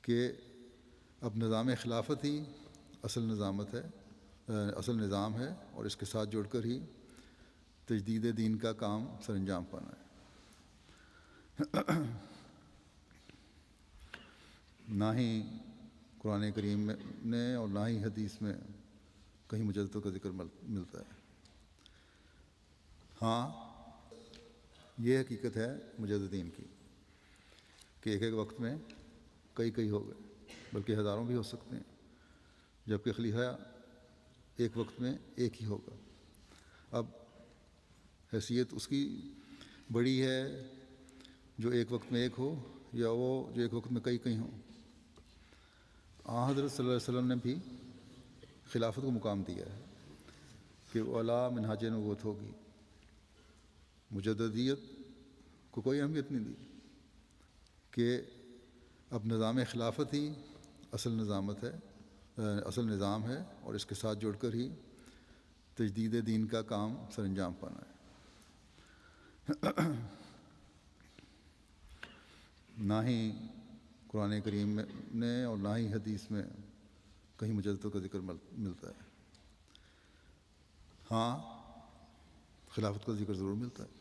کہ اب نظام خلافت ہی اصل نظام ہے اور اس کے ساتھ جڑ کر ہی تجدید دین کا کام سر انجام پانا ہے۔ نہ ہی قرآن کریم نے اور نہ ہی حدیث میں کہیں مجددوں کا ذکر ملتا ہے۔ ہاں، یہ حقیقت ہے مجددین کی کہ ایک ایک وقت میں کئی ہو گئے، بلکہ ہزاروں بھی ہو سکتے ہیں، جبکہ خلیفہ ایک وقت میں ایک ہی ہوگا۔ اب حیثیت اس کی بڑی ہے جو ایک وقت میں ایک ہو، یا وہ جو ایک وقت میں کئی ہوں۔ حضرت صلی اللہ علیہ وسلم نے بھی خلافت کو مقام دیا ہے کہ وہ اعلیٰ منہاج نبوت ہوگی۔ مجددیت کو کوئی اہمیت نہیں دی کہ اب نظام خلافت ہی اصل نظام ہے اور اس کے ساتھ جڑ کر ہی تجدید دین کا کام سر انجام پانا ہے۔ نہ ہی قرآن کریم نے اور نہ ہی حدیث میں کہیں مجددوں کا ذکر ملتا ہے۔ ہاں، خلافت کا ذکر ضرور ملتا ہے۔